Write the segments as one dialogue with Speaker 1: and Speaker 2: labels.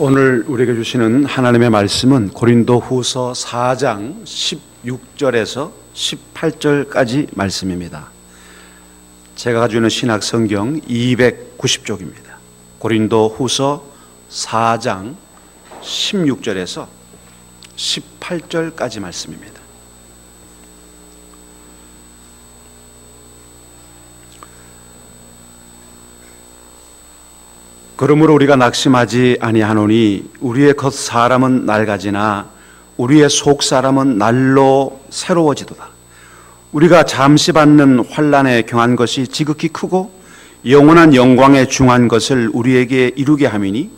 Speaker 1: 오늘 우리에게 주시는 하나님의 말씀은 고린도후서 4장 16절에서 18절까지 말씀입니다. 제가 가지고 있는 신약 성경 290쪽입니다. 고린도후서 4장 16절에서 18절까지 말씀입니다. 그러므로 우리가 낙심하지 아니하노니 우리의 겉 사람은 낡아지나 우리의 속 사람은 날로 새로워지도다. 우리가 잠시 받는 환난에 경한 것이 지극히 크고 영원한 영광에 중한 것을 우리에게 이루게 함이니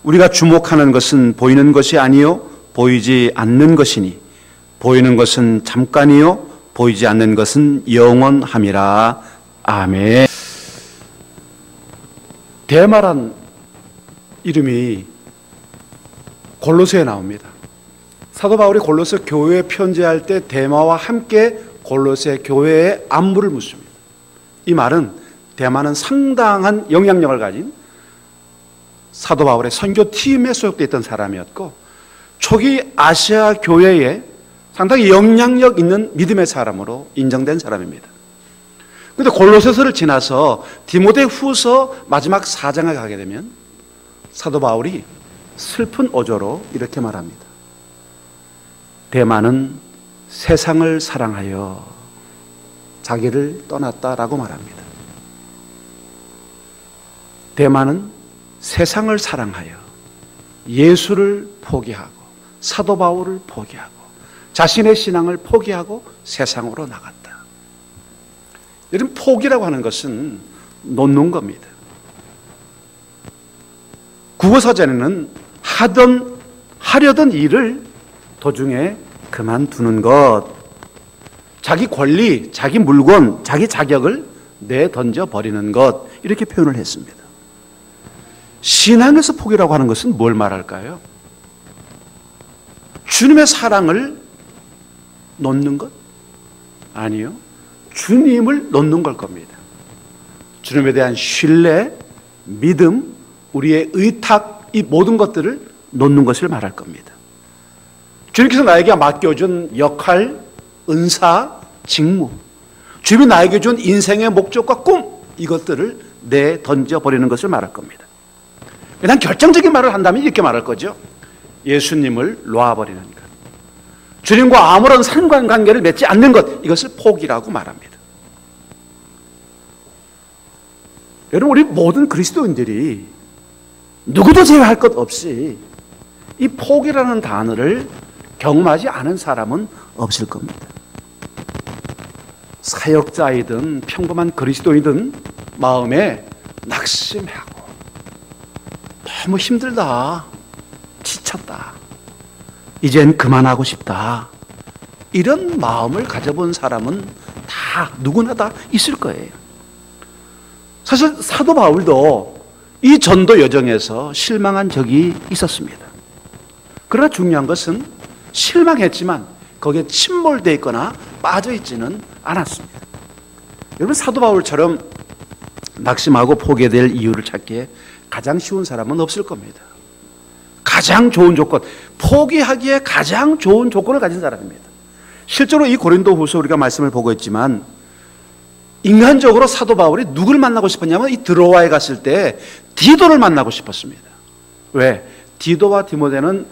Speaker 1: 우리가 주목하는 것은 보이는 것이 아니요 보이지 않는 것이니 보이는 것은 잠깐이요 보이지 않는 것은 영원함이라. 아멘. 대마란 이름이 골로새에 나옵니다. 사도 바울이 골로새 교회에 편지할 때 대마와 함께 골로새 교회에 안부를 묻습니다. 이 말은 대마는 상당한 영향력을 가진 사도 바울의 선교팀에 소속되어 있던 사람이었고 초기 아시아 교회에 상당히 영향력 있는 믿음의 사람으로 인정된 사람입니다. 그런데 골로새서를 지나서 디모데후서 마지막 4장에 가게 되면 사도 바울이 슬픈 어조로 이렇게 말합니다. 대마는 세상을 사랑하여 자기를 떠났다라고 말합니다. 대마는 세상을 사랑하여 예수를 포기하고 사도 바울을 포기하고 자신의 신앙을 포기하고 세상으로 나갔다. 이런 포기라고 하는 것은 놓는 겁니다. 국어사전에는 하려던 일을 도중에 그만두는 것, 자기 권리, 자기 물건, 자기 자격을 내던져 버리는 것, 이렇게 표현을 했습니다. 신앙에서 포기라고 하는 것은 뭘 말할까요? 주님의 사랑을 놓는 것? 아니요. 주님을 놓는 걸 겁니다. 주님에 대한 신뢰, 믿음, 우리의 의탁, 이 모든 것들을 놓는 것을 말할 겁니다. 주님께서 나에게 맡겨준 역할, 은사, 직무, 주님이 나에게 준 인생의 목적과 꿈, 이것들을 내던져버리는 것을 말할 겁니다. 그냥 결정적인 말을 한다면 이렇게 말할 거죠. 예수님을 놓아버리는 것, 주님과 아무런 상관관계를 맺지 않는 것, 이것을 포기라고 말합니다. 여러분, 우리 모든 그리스도인들이 누구도 제외할 것 없이 이 포기라는 단어를 경험하지 않은 사람은 없을 겁니다. 사역자이든 평범한 그리스도이든 마음에 낙심하고 너무 힘들다, 지쳤다, 이젠 그만하고 싶다, 이런 마음을 가져본 사람은 다 누구나 다 있을 거예요. 사실 사도 바울도 이 전도 여정에서 실망한 적이 있었습니다. 그러나 중요한 것은 실망했지만 거기에 침몰되어 있거나 빠져 있지는 않았습니다. 여러분, 사도 바울처럼 낙심하고 포기될 이유를 찾기에 가장 쉬운 사람은 없을 겁니다. 가장 좋은 조건, 포기하기에 가장 좋은 조건을 가진 사람입니다. 실제로 이 고린도후서 우리가 말씀을 보고 있지만 인간적으로 사도 바울이 누굴 만나고 싶었냐면 이 드로아에 갔을 때 디도를 만나고 싶었습니다. 왜? 디도와 디모데는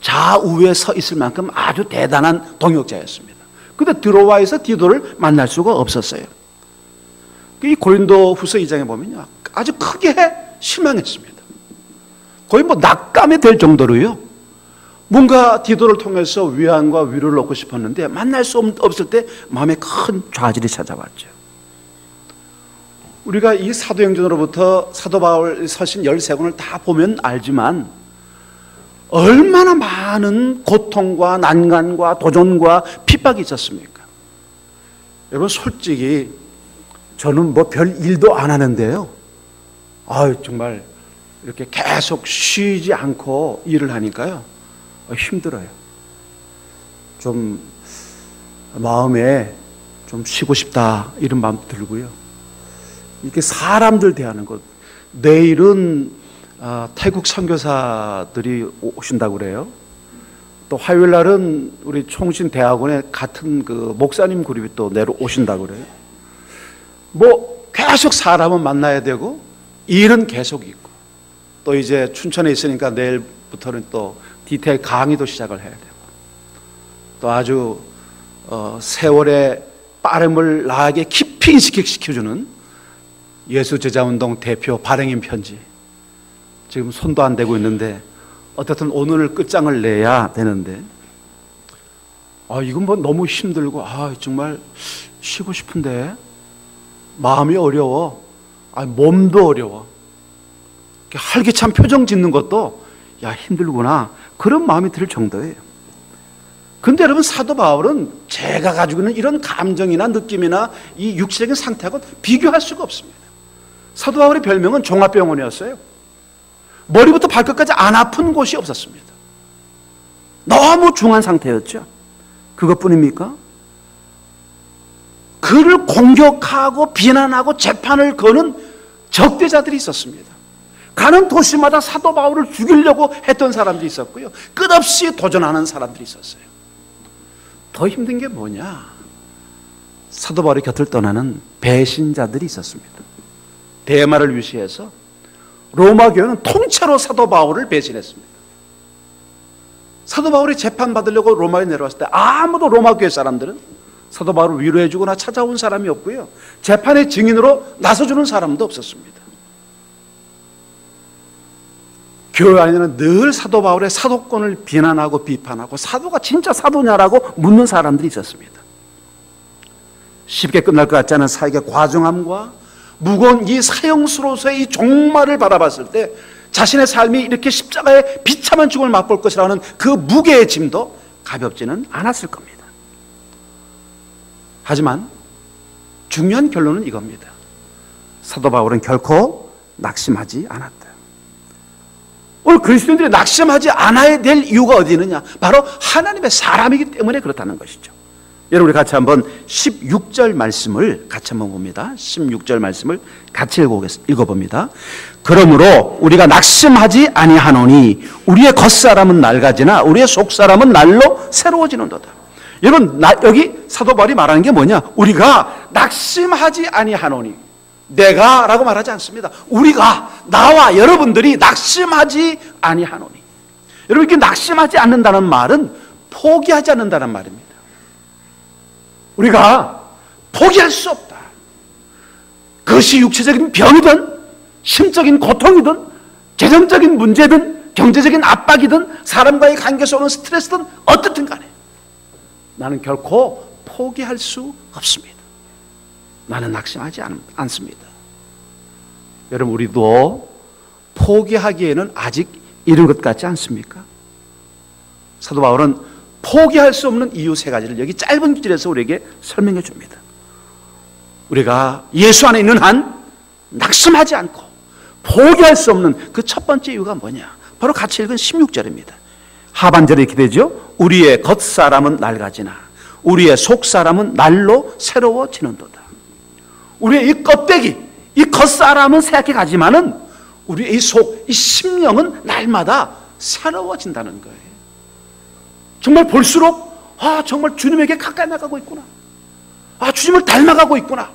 Speaker 1: 좌우에 서 있을 만큼 아주 대단한 동역자였습니다. 그런데 드로아에서 디도를 만날 수가 없었어요. 이 고린도후서 2장에 보면요, 아주 크게 실망했습니다. 거의 낙감이 될 정도로요, 뭔가 디도를 통해서 위안과 위로를 얻고 싶었는데 만날 수 없을 때 마음에 큰 좌절이 찾아왔죠. 우리가 이 사도행전으로부터 사도 바울 서신 13권을 다 보면 알지만 얼마나 많은 고통과 난간과 도전과 핍박이 있었습니까? 여러분, 솔직히 저는 별 일도 안 하는데요, 정말 이렇게 계속 쉬지 않고 일을 하니까요, 힘들어요. 좀 마음에 좀 쉬고 싶다, 이런 마음도 들고요. 이렇게 사람들 대하는 것, 내일은 태국 선교사들이 오신다고 그래요. 또 화요일 날은 우리 총신대학원에 같은 그 목사님 그룹이 또 내려오신다고 그래요. 뭐 계속 사람은 만나야 되고 일은 계속 있고, 또 이제 춘천에 있으니까 내일부터는 또 디테일 강의도 시작을 해야 되고, 또 아주 세월의 빠름을 나에게 깊이 인식시켜주는 예수제자운동 대표 발행인 편지 지금 손도 안 대고 있는데, 어떻든 오늘 끝장을 내야 되는데, 이건 뭐 너무 힘들고, 정말 쉬고 싶은데 마음이 어려워, 몸도 어려워, 활기찬 표정 짓는 것도 힘들구나, 그런 마음이 들 정도예요. 근데 여러분, 사도 바울은 제가 가지고 있는 이런 감정이나 느낌이나 이 육체적인 상태하고 비교할 수가 없습니다. 사도 바울의 별명은 종합병원이었어요. 머리부터 발끝까지 안 아픈 곳이 없었습니다. 너무 중한 상태였죠. 그것뿐입니까? 그를 공격하고 비난하고 재판을 거는 적대자들이 있었습니다. 가는 도시마다 사도 바울을 죽이려고 했던 사람들이 있었고요, 끝없이 도전하는 사람들이 있었어요. 더 힘든 게 뭐냐? 사도 바울의 곁을 떠나는 배신자들이 있었습니다. 대마를 위시해서 로마 교회는 통째로 사도 바울을 배신했습니다. 사도 바울이 재판받으려고 로마에 내려왔을 때 아무도 로마 교회 사람들은 사도 바울을 위로해주거나 찾아온 사람이 없고요, 재판의 증인으로 나서주는 사람도 없었습니다. 교회 안에는 늘 사도 바울의 사도권을 비난하고 비판하고, 사도가 진짜 사도냐라고 묻는 사람들이 있었습니다. 쉽게 끝날 것 같지 않은 사역의 과정함과 무거운 이 사형수로서의 이 종말을 바라봤을 때 자신의 삶이 이렇게 십자가에 비참한 죽음을 맛볼 것이라는 그 무게의 짐도 가볍지는 않았을 겁니다. 하지만 중요한 결론은 이겁니다. 사도 바울은 결코 낙심하지 않았다. 오늘 그리스도인들이 낙심하지 않아야 될 이유가 어디 있느냐? 바로 하나님의 사람이기 때문에 그렇다는 것이죠. 여러분, 우리 같이 한번 16절 말씀을 같이 한번 봅니다. 16절 말씀을 같이 읽어봅니다. 그러므로 우리가 낙심하지 아니하노니 우리의 겉사람은 낡아지나 우리의 속사람은 날로 새로워지는도다. 여러분, 여기 사도 바울이 말하는 게 뭐냐? 우리가 낙심하지 아니하노니, 내가 라고 말하지 않습니다. 우리가, 나와 여러분들이 낙심하지 아니하노니. 여러분, 이렇게 낙심하지 않는다는 말은 포기하지 않는다는 말입니다. 우리가 포기할 수 없다. 그것이 육체적인 병이든 심적인 고통이든 재정적인 문제든 경제적인 압박이든 사람과의 관계에서 오는 스트레스든 어떻든 간에 나는 결코 포기할 수 없습니다. 나는 낙심하지 않습니다. 여러분, 우리도 포기하기에는 아직 이른 것 같지 않습니까? 사도 바울은 포기할 수 없는 이유 세 가지를 여기 짧은 구절에서 우리에게 설명해 줍니다. 우리가 예수 안에 있는 한 낙심하지 않고 포기할 수 없는 그 첫 번째 이유가 뭐냐? 바로 같이 읽은 16절입니다. 하반절에 이렇게 되죠. 우리의 겉사람은 낡아지나 우리의 속사람은 날로 새로워지는도다. 우리의 이 껍데기, 이 겉사람은 새하게 가지만은 우리의 이 속, 이 심령은 날마다 새로워진다는 거예요. 정말 볼수록 정말 주님에게 가까이 나가고 있구나. 주님을 닮아가고 있구나.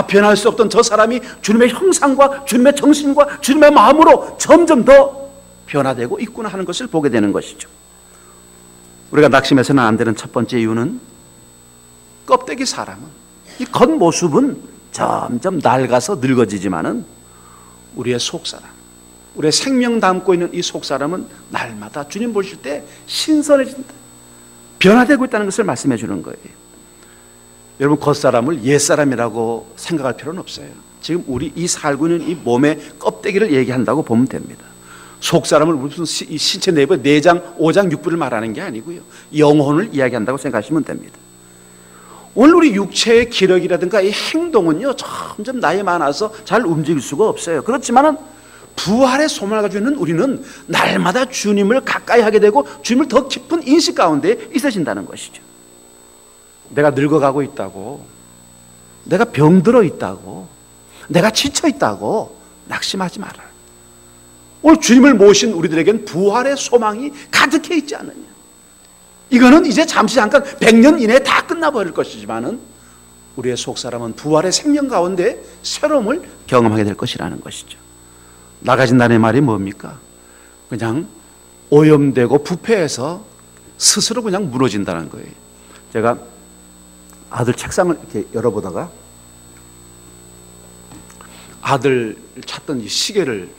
Speaker 1: 변할 수 없던 저 사람이 주님의 형상과 주님의 정신과 주님의 마음으로 점점 더 변화되고 있구나 하는 것을 보게 되는 것이죠. 우리가 낙심해서는 안 되는 첫 번째 이유는 껍데기 사람은, 이 겉모습은 점점 낡아서 늙어지지만은 우리의 속사람, 우리의 생명 담고 있는 이 속사람은 날마다 주님 보실 때 신선해진다, 변화되고 있다는 것을 말씀해 주는 거예요. 여러분, 겉사람을 옛사람이라고 생각할 필요는 없어요. 지금 우리 이 살고 있는 이 몸의 껍데기를 얘기한다고 보면 됩니다. 속사람을 무슨 신체 내부의 내장, 오장, 육부를 말하는 게 아니고요, 영혼을 이야기한다고 생각하시면 됩니다. 오늘 우리 육체의 기력이라든가 이 행동은요, 점점 나이 많아서 잘 움직일 수가 없어요. 그렇지만은 부활의 소망을 가지고 있는 우리는 날마다 주님을 가까이 하게 되고 주님을 더 깊은 인식 가운데 있어진다는 것이죠. 내가 늙어가고 있다고, 내가 병들어 있다고, 내가 지쳐 있다고 낙심하지 마라. 오늘 주님을 모신 우리들에겐 부활의 소망이 가득해 있지 않느냐. 이거는 이제 잠시 잠깐 100년 이내에 다 끝나버릴 것이지만은 우리의 속사람은 부활의 생명 가운데 새로움을 경험하게 될 것이라는 것이죠. 나가진다는 말이 뭡니까? 그냥 오염되고 부패해서 스스로 그냥 무너진다는 거예요. 제가 아들 책상을 이렇게 열어보다가 아들 찾던 이 시계를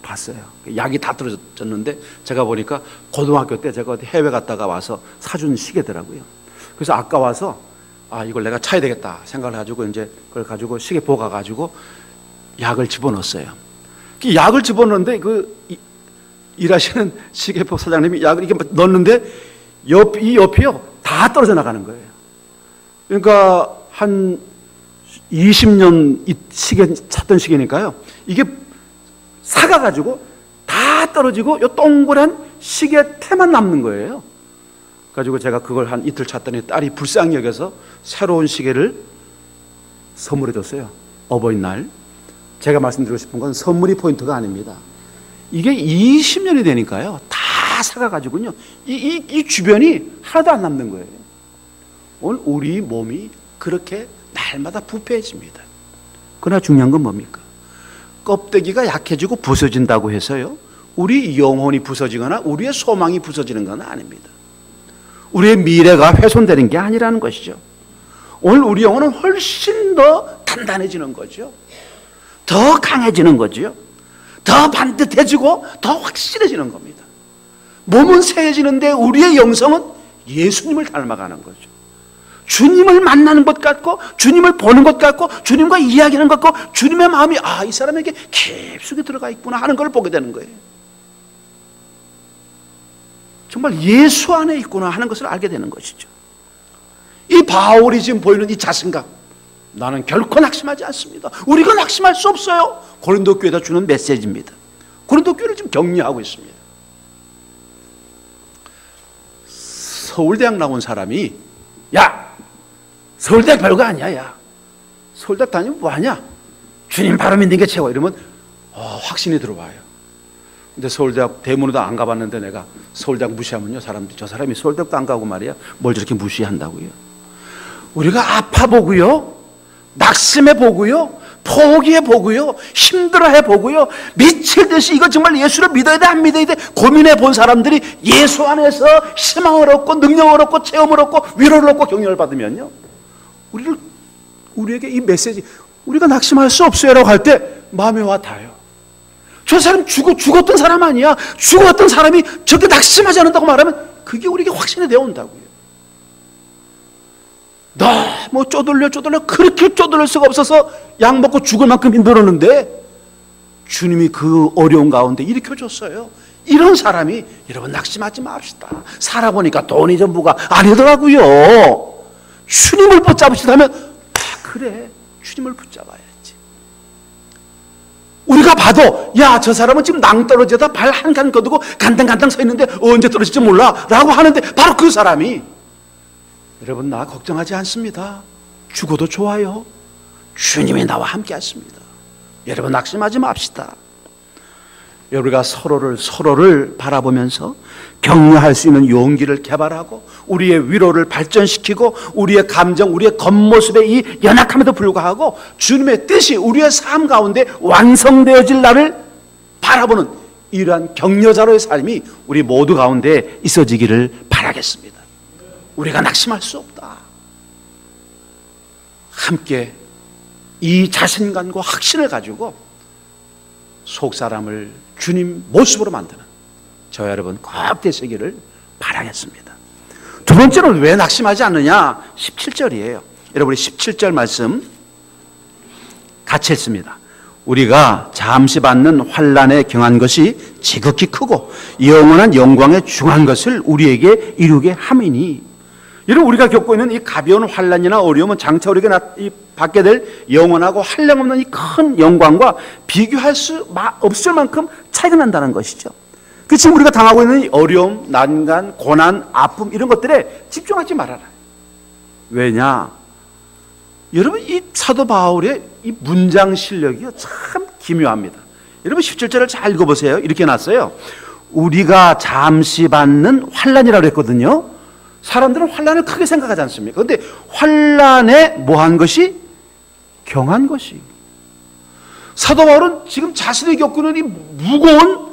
Speaker 1: 봤어요. 약이 다 떨어졌는데 제가 보니까 고등학교 때 제가 어디 해외 갔다가 와서 사준 시계더라고요. 그래서 아까 와서 이걸 내가 차야 되겠다 생각을 해가지고 이제 그걸 가지고 시계 보고 가가지고 약을 집어넣었어요. 약을 집어넣는데 일하시는 시계법 사장님이 약을 이렇게 넣었는데 이 옆이요 다 떨어져 나가는 거예요. 그러니까 한 20년 이 시계 찾던 시계니까요. 이게 사가가지고 다 떨어지고 요 동그란 시계 태만 남는 거예요. 가지고 제가 그걸 한 이틀 찾더니 딸이 불쌍히 여겨서 새로운 시계를 선물해 줬어요. 어버이날. 제가 말씀드리고 싶은 건 선물이 포인트가 아닙니다. 이게 20년이 되니까요. 다 사가가지고요. 이 주변이 하나도 안 남는 거예요. 오늘 우리 몸이 그렇게 날마다 부패해집니다. 그러나 중요한 건 뭡니까? 껍데기가 약해지고 부서진다고 해서요. 우리 영혼이 부서지거나 우리의 소망이 부서지는 건 아닙니다. 우리의 미래가 훼손되는 게 아니라는 것이죠. 오늘 우리 영혼은 훨씬 더 단단해지는 거죠. 더 강해지는 거죠. 더 반듯해지고 더 확실해지는 겁니다. 몸은 세해지는데 우리의 영성은 예수님을 닮아가는 거죠. 주님을 만나는 것 같고 주님을 보는 것 같고 주님과 이야기하는 것 같고 주님의 마음이 이 사람에게 깊숙이 들어가 있구나 하는 걸 보게 되는 거예요. 정말 예수 안에 있구나 하는 것을 알게 되는 것이죠. 이 바울이 지금 보이는 이 자신감, 나는 결코 낙심하지 않습니다. 우리가 낙심할 수 없어요. 고린도 교회에다 주는 메시지입니다. 고린도 교회를 지금 격려하고 있습니다. 서울대학 나온 사람이 야, 서울대학 별거 아니야. 야, 서울대학 다니면 뭐하냐? 주님 바로 믿는 게 최고. 이러면 확신이 들어와요. 근데 서울대학 대문에도 안 가봤는데 내가 서울대학 무시하면요, 사람들이 저 사람이 서울대학도 안 가고 말이야 뭘 저렇게 무시한다고요. 우리가 아파보고요, 낙심해보고요, 포기해보고요, 힘들어해보고요, 미칠 듯이 이거 정말 예수를 믿어야 돼 안 믿어야 돼 고민해본 사람들이 예수 안에서 희망을 얻고 능력을 얻고 체험을 얻고 위로를 얻고 격려를 받으면요, 우리에게 이 메시지, 우리가 낙심할 수 없어요 라고 할 때 마음이 와 닿아요. 저 사람 죽었던 사람 아니야. 죽었던 사람이 저렇게 낙심하지 않는다고 말하면 그게 우리에게 확신이 되어 온다고요. 너무 쪼들려 그렇게 쪼들릴 수가 없어서 약 먹고 죽을 만큼 힘들었는데 주님이 그 어려운 가운데 일으켜줬어요. 이런 사람이 여러분 낙심하지 맙시다. 살아보니까 돈이 전부가 아니더라고요. 주님을 붙잡으시다면 그래, 주님을 붙잡아야지. 우리가 봐도 야, 저 사람은 지금 낭떠러지에다 발 한 칸 거두고 간당간당 서 있는데 언제 떨어질지 몰라 라고 하는데 바로 그 사람이 여러분 나 걱정하지 않습니다. 죽어도 좋아요. 주님이 나와 함께 하십니다. 여러분 낙심하지 맙시다. 우리가 서로를 바라보면서 격려할 수 있는 용기를 개발하고 우리의 위로를 발전시키고 우리의 감정, 우리의 겉모습의 이 연약함에도 불구하고 주님의 뜻이 우리의 삶 가운데 완성되어질 날을 바라보는 이러한 격려자로의 삶이 우리 모두 가운데 있어지기를 바라겠습니다. 우리가 낙심할 수 없다. 함께 이 자신감과 확신을 가지고 속사람을 주님 모습으로 만드는 저와 여러분 꼭 되시기를 바라겠습니다. 두 번째는 왜 낙심하지 않느냐? 17절이에요. 여러분 17절 말씀 같이 읽습니다. 우리가 잠시 받는 환난에 경한 것이 지극히 크고 영원한 영광에 중한 것을 우리에게 이루게 함이니. 여러분 우리가 겪고 있는 이 가벼운 환난이나 어려움은 장차 우리가 받게 될 영원하고 한량없는 이 큰 영광과 비교할 수 없을 만큼 차이가 난다는 것이죠. 그 지금 우리가 당하고 있는 이 어려움, 난간, 고난, 아픔 이런 것들에 집중하지 말아라. 왜냐? 여러분 이 사도 바울의 이 문장 실력이 참 기묘합니다. 여러분 17절을 잘 읽어보세요. 이렇게 놨어요. 우리가 잠시 받는 환난이라고 했거든요. 사람들은 환난을 크게 생각하지 않습니까? 그런데 환난에 뭐한 것이? 경한 것이. 사도 바울은 지금 자신이 겪는 이 무거운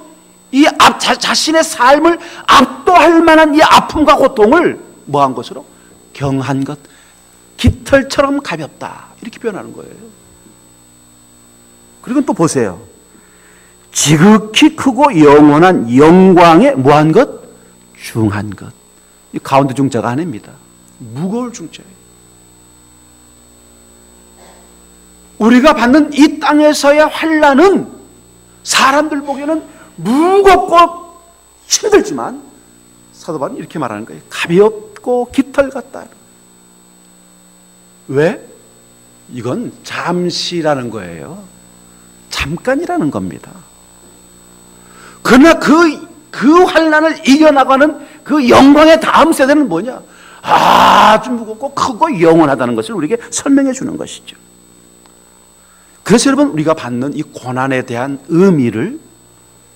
Speaker 1: 자신의 삶을 압도할 만한 이 아픔과 고통을 뭐한 것으로? 경한 것, 깃털처럼 가볍다, 이렇게 표현하는 거예요. 그리고 또 보세요. 지극히 크고 영원한 영광에 뭐한 것? 중한 것. 이 가운데 중자가 아닙니다. 무거울 중자예요. 우리가 받는 이 땅에서의 환난은 사람들 보기에는 무겁고 힘들지만 사도 바울은 이렇게 말하는 거예요. 가볍고 깃털 같다. 왜? 이건 잠시라는 거예요. 잠깐이라는 겁니다. 그러나 그 환난을 이겨나가는 그 영광의 다음 세대는 뭐냐? 아주 무겁고 크고 영원하다는 것을 우리에게 설명해 주는 것이죠. 그래서 여러분, 우리가 받는 이 고난에 대한 의미를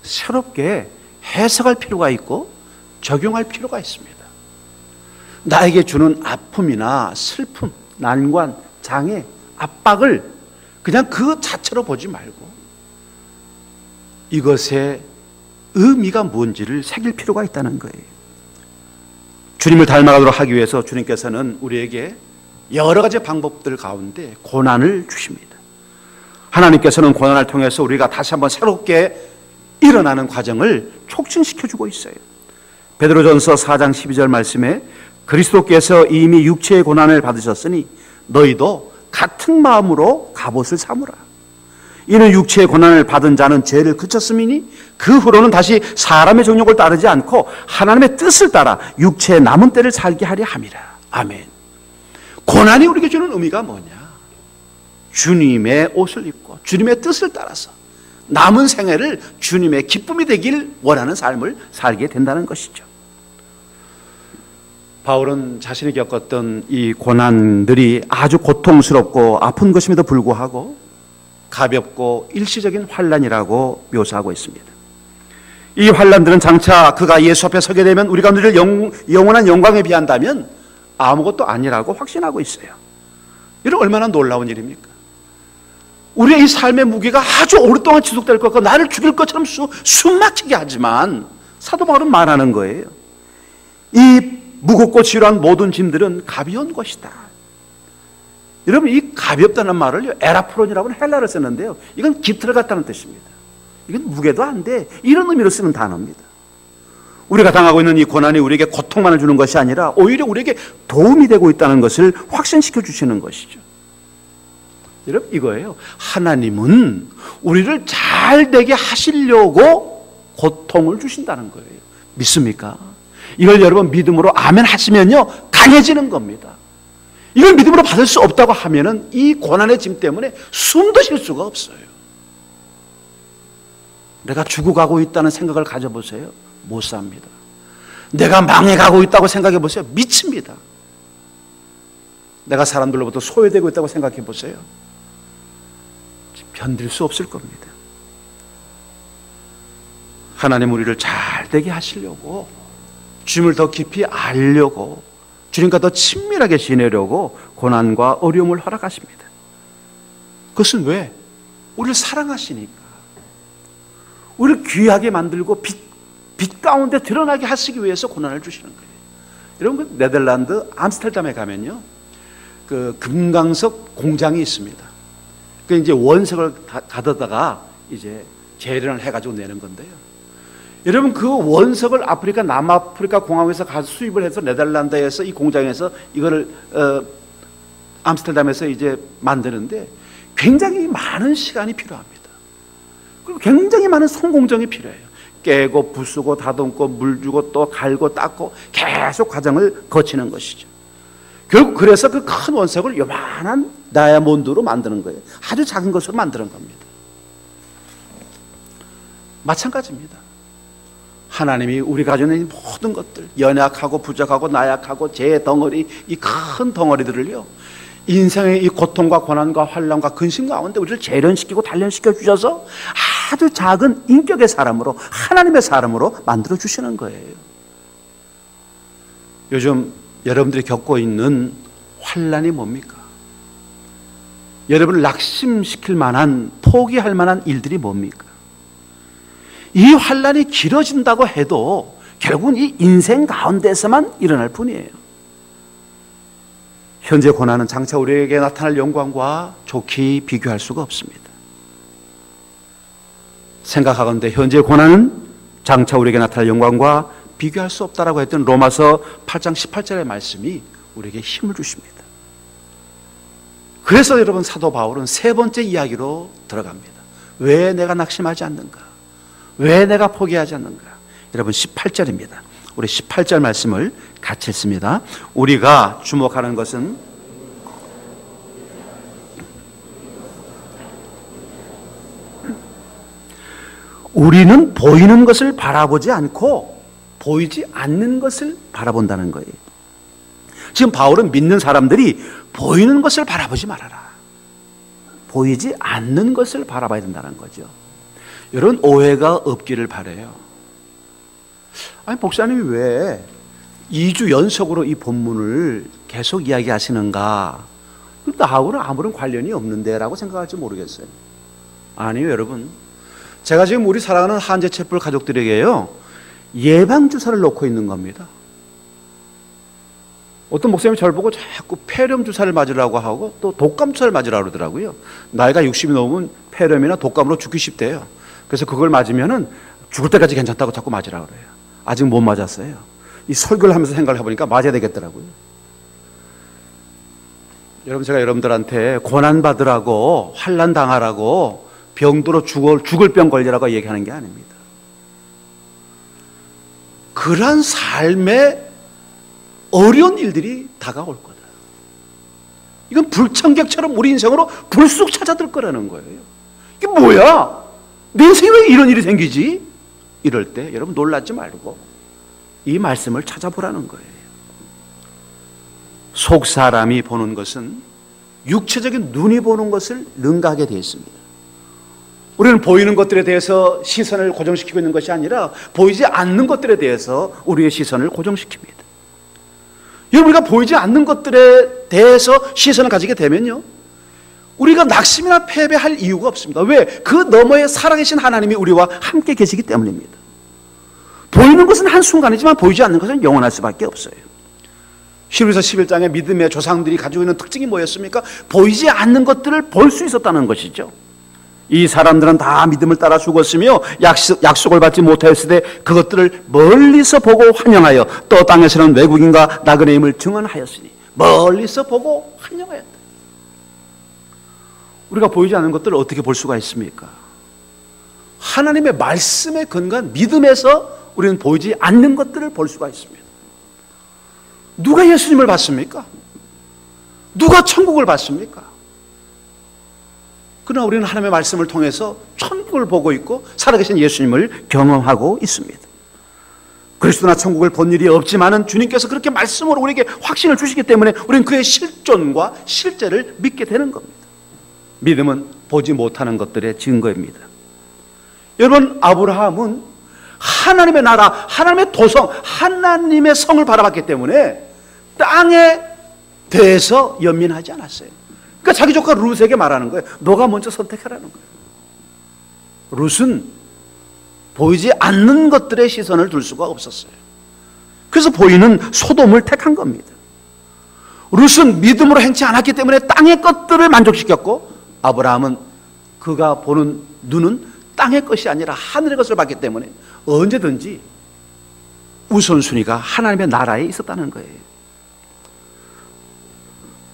Speaker 1: 새롭게 해석할 필요가 있고 적용할 필요가 있습니다. 나에게 주는 아픔이나 슬픔, 난관, 장애, 압박을 그냥 그 자체로 보지 말고 이것의 의미가 뭔지를 새길 필요가 있다는 거예요. 주님을 닮아가도록 하기 위해서 주님께서는 우리에게 여러 가지 방법들 가운데 고난을 주십니다. 하나님께서는 고난을 통해서 우리가 다시 한번 새롭게 일어나는 과정을 촉진시켜주고 있어요. 베드로전서 4장 12절 말씀에 그리스도께서 이미 육체의 고난을 받으셨으니 너희도 같은 마음으로 갑옷을 삼으라. 이는 육체의 고난을 받은 자는 죄를 그쳤음이니 그 후로는 다시 사람의 정욕을 따르지 않고 하나님의 뜻을 따라 육체의 남은 때를 살게 하려 함이라. 아멘. 고난이 우리에게 주는 의미가 뭐냐? 주님의 옷을 입고 주님의 뜻을 따라서 남은 생애를 주님의 기쁨이 되길 원하는 삶을 살게 된다는 것이죠. 바울은 자신이 겪었던 이 고난들이 아주 고통스럽고 아픈 것임에도 불구하고 가볍고 일시적인 환난이라고 묘사하고 있습니다. 이 환난들은 장차 그가 예수 앞에 서게 되면 우리가 누릴 영원한 영광에 비한다면 아무것도 아니라고 확신하고 있어요. 이런 얼마나 놀라운 일입니까? 우리의 이 삶의 무게가 아주 오랫동안 지속될 것 같고 나를 죽일 것처럼 숨막히게 하지만 사도 바울은 말하는 거예요. 이 무겁고 지루한 모든 짐들은 가벼운 것이다. 여러분, 이 가볍다는 말을 에라프론이라고 하는 헬라어를 썼는데요, 이건 깃털 같다는 뜻입니다. 이건 무게도 안 돼, 이런 의미로 쓰는 단어입니다. 우리가 당하고 있는 이 고난이 우리에게 고통만을 주는 것이 아니라 오히려 우리에게 도움이 되고 있다는 것을 확신시켜 주시는 것이죠. 여러분, 이거예요. 하나님은 우리를 잘 되게 하시려고 고통을 주신다는 거예요. 믿습니까? 이걸 여러분 믿음으로 아멘 하시면요, 강해지는 겁니다. 이걸 믿음으로 받을 수 없다고 하면은 이 고난의 짐 때문에 숨도 쉴 수가 없어요. 내가 죽어가고 있다는 생각을 가져보세요. 못 삽니다. 내가 망해가고 있다고 생각해 보세요. 미칩니다. 내가 사람들로부터 소외되고 있다고 생각해 보세요. 견딜 수 없을 겁니다. 하나님 우리를 잘 되게 하시려고, 주님을 더 깊이 알려고, 주님과 더 친밀하게 지내려고 고난과 어려움을 허락하십니다. 그것은 왜? 우리를 사랑하시니까. 우리를 귀하게 만들고 빛 가운데 드러나게 하시기 위해서 고난을 주시는 거예요. 여러분, 그 네덜란드 암스테르담에 가면요, 그 금강석 공장이 있습니다. 그 이제 원석을 가져다가 이제 재련을 해가지고 내는 건데요. 여러분, 그 원석을 남아프리카 공항에서 가서 수입을 해서 네덜란드에서 이 공장에서 이거를 암스테르담에서 이제 만드는데 굉장히 많은 시간이 필요합니다. 그리고 굉장히 많은 손공정이 필요해요. 깨고 부수고 다듬고 물 주고 또 갈고 닦고 계속 과정을 거치는 것이죠. 결국 그래서 그 큰 원석을 요만한 다이아몬드로 만드는 거예요. 아주 작은 것으로 만드는 겁니다. 마찬가지입니다. 하나님이 우리가 가지고 있는 모든 것들, 연약하고 부족하고 나약하고 죄의 덩어리, 이 큰 덩어리들을요, 인생의 이 고통과 고난과 환난과 근심 가운데 우리를 재련시키고 단련시켜 주셔서 아주 작은 인격의 사람으로, 하나님의 사람으로 만들어 주시는 거예요. 요즘 여러분들이 겪고 있는 환난이 뭡니까? 여러분을 낙심시킬 만한, 포기할 만한 일들이 뭡니까? 이 환난이 길어진다고 해도 결국은 이 인생 가운데서만 일어날 뿐이에요. 현재 고난은 장차 우리에게 나타날 영광과 좋게 비교할 수가 없습니다. 생각하건대 현재 고난은 장차 우리에게 나타날 영광과 비교할 수 없다라고 했던 로마서 8장 18절의 말씀이 우리에게 힘을 주십니다. 그래서 여러분 사도 바울은 세 번째 이야기로 들어갑니다. 왜 내가 낙심하지 않는가? 왜 내가 포기하지 않는가? 여러분 18절입니다. 우리 18절 말씀을 같이 읽습니다. 우리가 주목하는 것은 우리는 보이는 것을 바라보지 않고 보이지 않는 것을 바라본다는 거예요. 지금 바울은 믿는 사람들이 보이는 것을 바라보지 말아라. 보이지 않는 것을 바라봐야 된다는 거죠. 여러분 오해가 없기를 바라요. 아니 목사님이 왜 2주 연속으로 이 본문을 계속 이야기하시는가? 나하고는 아무런 관련이 없는데 라고 생각할지 모르겠어요. 아니요 여러분, 제가 지금 우리 사랑하는 한재채플 가족들에게요 예방주사를 놓고 있는 겁니다. 어떤 목사님이 저를 보고 자꾸 폐렴 주사를 맞으라고 하고 또 독감 주사를 맞으라고 그러더라고요. 나이가 60이 넘으면 폐렴이나 독감으로 죽기 쉽대요. 그래서 그걸 맞으면은 죽을 때까지 괜찮다고 자꾸 맞으라고 그래요. 아직 못 맞았어요. 이 설교를 하면서 생각을 해보니까 맞아야 되겠더라고요. 여러분 제가 여러분들한테 고난받으라고 환난 당하라고 병들어 죽을 병 걸리라고 얘기하는 게 아닙니다. 그러한 삶의 어려운 일들이 다가올 거다. 이건 불청객처럼 우리 인생으로 불쑥 찾아들 거라는 거예요. 이게 뭐야? 내 인생에 왜 이런 일이 생기지? 이럴 때 여러분 놀라지 말고 이 말씀을 찾아보라는 거예요. 속 사람이 보는 것은 육체적인 눈이 보는 것을 능가하게 되어 있습니다. 우리는 보이는 것들에 대해서 시선을 고정시키고 있는 것이 아니라 보이지 않는 것들에 대해서 우리의 시선을 고정시킵니다. 여러분 우리가 보이지 않는 것들에 대해서 시선을 가지게 되면요 우리가 낙심이나 패배할 이유가 없습니다. 왜? 그 너머에 살아계신 하나님이 우리와 함께 계시기 때문입니다. 보이는 것은 한순간이지만 보이지 않는 것은 영원할 수밖에 없어요. 히브리서 11장의 믿음의 조상들이 가지고 있는 특징이 뭐였습니까? 보이지 않는 것들을 볼 수 있었다는 것이죠. 이 사람들은 다 믿음을 따라 죽었으며 약속을 받지 못하였을 때 그것들을 멀리서 보고 환영하여 또 땅에서는 외국인과 나그네임을 증언하였으니 멀리서 보고 환영하였다. 우리가 보이지 않는 것들을 어떻게 볼 수가 있습니까? 하나님의 말씀에 근거한 믿음에서 우리는 보이지 않는 것들을 볼 수가 있습니다. 누가 예수님을 봤습니까? 누가 천국을 봤습니까? 그러나 우리는 하나님의 말씀을 통해서 천국을 보고 있고 살아계신 예수님을 경험하고 있습니다. 그리스도나 천국을 본 일이 없지만은 주님께서 그렇게 말씀으로 우리에게 확신을 주시기 때문에 우리는 그의 실존과 실제를 믿게 되는 겁니다. 믿음은 보지 못하는 것들의 증거입니다. 여러분 아브라함은 하나님의 나라, 하나님의 도성, 하나님의 성을 바라봤기 때문에 땅에 대해서 연민하지 않았어요. 그러니까 자기 조카 룻에게 말하는 거예요. 너가 먼저 선택하라는 거예요. 룻은 보이지 않는 것들의 시선을 둘 수가 없었어요. 그래서 보이는 소돔을 택한 겁니다. 룻은 믿음으로 행치 않았기 때문에 땅의 것들을 만족시켰고 아브라함은 그가 보는 눈은 땅의 것이 아니라 하늘의 것을 봤기 때문에 언제든지 우선순위가 하나님의 나라에 있었다는 거예요.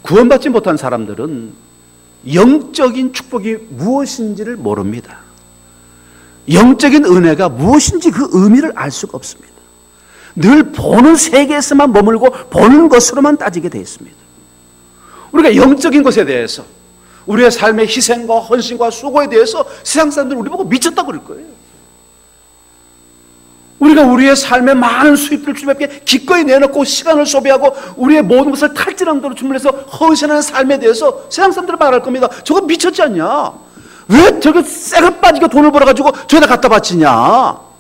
Speaker 1: 구원받지 못한 사람들은 영적인 축복이 무엇인지를 모릅니다. 영적인 은혜가 무엇인지 그 의미를 알 수가 없습니다. 늘 보는 세계에서만 머물고 보는 것으로만 따지게 되어 있습니다. 우리가 영적인 것에 대해서 우리의 삶의 희생과 헌신과 수고에 대해서 세상 사람들은 우리 보고 미쳤다고 그럴 거예요. 우리가 우리의 삶에 많은 수입들을 주님께 기꺼이 내놓고 시간을 소비하고 우리의 모든 것을 탈진한 대로 주문해서 헌신하는 삶에 대해서 세상 사람들은 말할 겁니다. 저거 미쳤지 않냐? 왜 저렇게 쇠가 빠지게 돈을 벌어가지고 저기다 갖다 바치냐?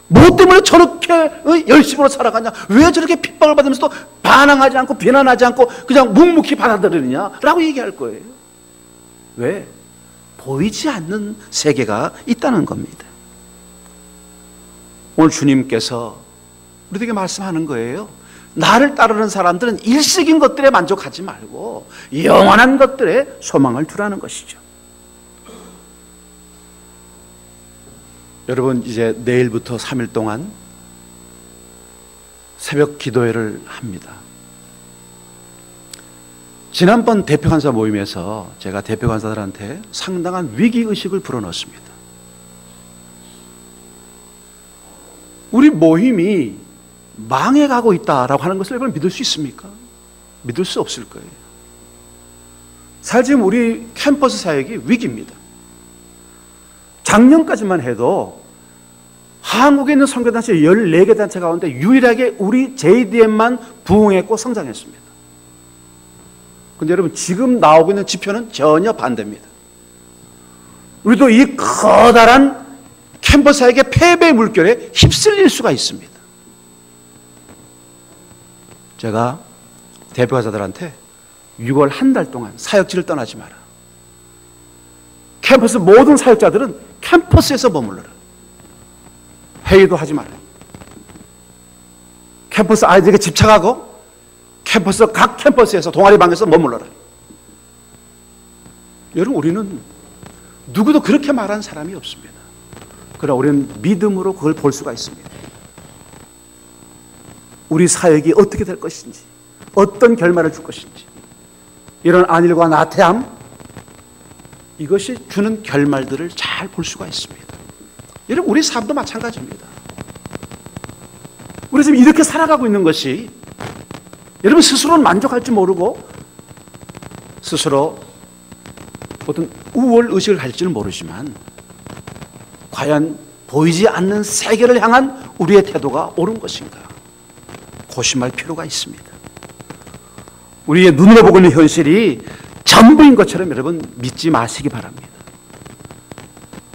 Speaker 1: 뭐 때문에 저렇게 열심으로 살아가냐? 왜 저렇게 핍박을 받으면서도 반항하지 않고 비난하지 않고 그냥 묵묵히 받아들이느냐? 라고 얘기할 거예요. 왜? 보이지 않는 세계가 있다는 겁니다. 오늘 주님께서 우리에게 말씀하는 거예요. 나를 따르는 사람들은 일시적인 것들에 만족하지 말고 영원한 것들에 소망을 두라는 것이죠. 여러분, 이제 내일부터 3일 동안 새벽 기도회를 합니다. 지난번 대표 간사 모임에서 제가 대표 간사들한테 상당한 위기의식을 불어넣었습니다. 우리 모임이 망해가고 있다라고 하는 것을 여러분 믿을 수 있습니까? 믿을 수 없을 거예요. 사실 지금 우리 캠퍼스 사역이 위기입니다. 작년까지만 해도 한국에 있는 선교단체 14개 단체 가운데 유일하게 우리 JDM만 부흥했고 성장했습니다. 그런데 여러분, 지금 나오고 있는 지표는 전혀 반대입니다. 우리도 이 커다란 캠퍼스 사역의 패배의 물결에 휩쓸릴 수가 있습니다. 제가 대표가사들한테 6월 한 달 동안 사역지를 떠나지 마라. 캠퍼스 모든 사역자들은 캠퍼스에서 머물러라. 회의도 하지 마라. 캠퍼스 아이들에게 집착하고 캠퍼스 각 캠퍼스에서 동아리방에서 머물러라. 여러분, 우리는 누구도 그렇게 말한 사람이 없습니다. 그러나 우리는 믿음으로 그걸 볼 수가 있습니다. 우리 사역이 어떻게 될 것인지, 어떤 결말을 줄 것인지, 이런 안일과 나태함, 이것이 주는 결말들을 잘 볼 수가 있습니다. 여러분, 우리 삶도 마찬가지입니다. 우리 지금 이렇게 살아가고 있는 것이 여러분 스스로는 만족할지 모르고 스스로 어떤 우월 의식을 할지는 모르지만 과연 보이지 않는 세계를 향한 우리의 태도가 옳은 것인가 고심할 필요가 있습니다. 우리의 눈으로 보고 있는 현실이 전부인 것처럼 여러분 믿지 마시기 바랍니다.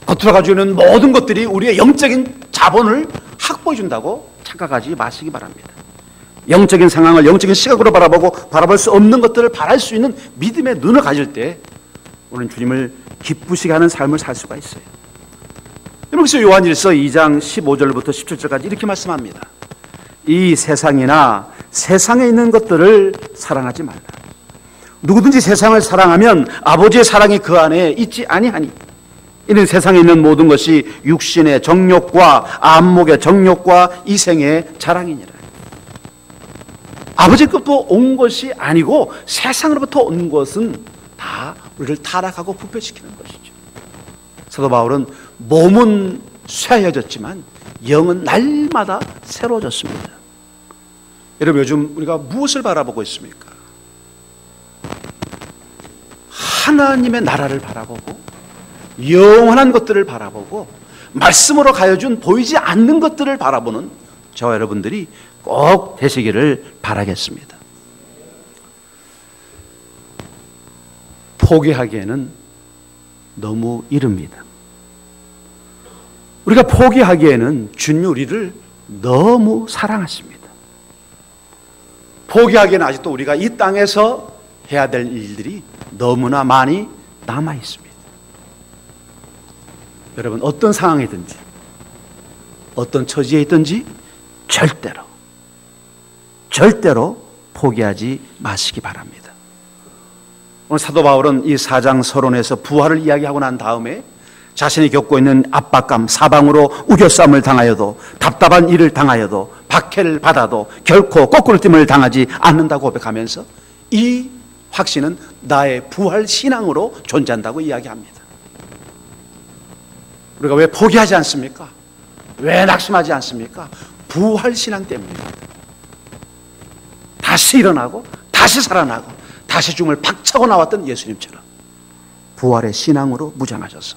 Speaker 1: 겉으로 가지고 있는 모든 것들이 우리의 영적인 자본을 확보해 준다고 착각하지 마시기 바랍니다. 영적인 상황을 영적인 시각으로 바라보고 바라볼 수 없는 것들을 바랄 수 있는 믿음의 눈을 가질 때 우리는 주님을 기쁘시게 하는 삶을 살 수가 있어요. 그래서 요한일서 2장 15절부터 17절까지 이렇게 말씀합니다. 이 세상이나 세상에 있는 것들을 사랑하지 말라. 누구든지 세상을 사랑하면 아버지의 사랑이 그 안에 있지 아니하니 이는 세상에 있는 모든 것이 육신의 정욕과 안목의 정욕과 이생의 자랑이니라. 아버지로부터 온 것이 아니고 세상으로부터 온 것은 다 우리를 타락하고 부패시키는 것이죠. 사도 바울은 몸은 쇠해졌지만 영은 날마다 새로워졌습니다. 여러분, 요즘 우리가 무엇을 바라보고 있습니까? 하나님의 나라를 바라보고 영원한 것들을 바라보고 말씀으로 가여준 보이지 않는 것들을 바라보는 저와 여러분들이 꼭 되시기를 바라겠습니다. 포기하기에는 너무 이릅니다. 우리가 포기하기에는 주님이 우리를 너무 사랑하십니다. 포기하기에는 아직도 우리가 이 땅에서 해야 될 일들이 너무나 많이 남아 있습니다. 여러분, 어떤 상황이든지 어떤 처지에 있든지 절대로 포기하지 마시기 바랍니다. 오늘 사도 바울은 이 4장 서론에서 부활을 이야기하고 난 다음에 자신이 겪고 있는 압박감, 사방으로 우겨싸움을 당하여도 답답한 일을 당하여도 박해를 받아도 결코 거꾸로짐을 당하지 않는다고 고백하면서 이 확신은 나의 부활 신앙으로 존재한다고 이야기합니다. 우리가 왜 포기하지 않습니까? 왜 낙심하지 않습니까? 부활 신앙 때문입니다. 다시 일어나고 다시 살아나고 다시 죽음을 박차고 나왔던 예수님처럼 부활의 신앙으로 무장하셔서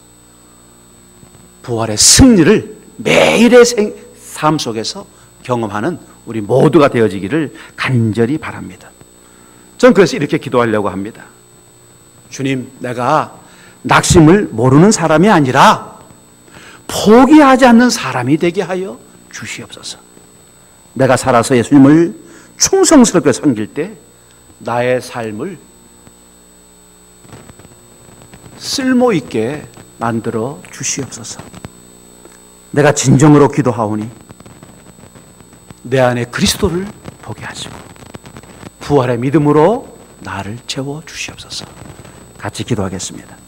Speaker 1: 부활의 승리를 매일의 삶 속에서 경험하는 우리 모두가 되어지기를 간절히 바랍니다. 저는 그래서 이렇게 기도하려고 합니다. 주님, 내가 낙심을 모르는 사람이 아니라 포기하지 않는 사람이 되게 하여 주시옵소서. 내가 살아서 예수님을 충성스럽게 섬길 때 나의 삶을 쓸모있게 만들어 주시옵소서. 내가 진정으로 기도하오니 내 안에 그리스도를 보게 하시고 부활의 믿음으로 나를 채워 주시옵소서. 같이 기도하겠습니다.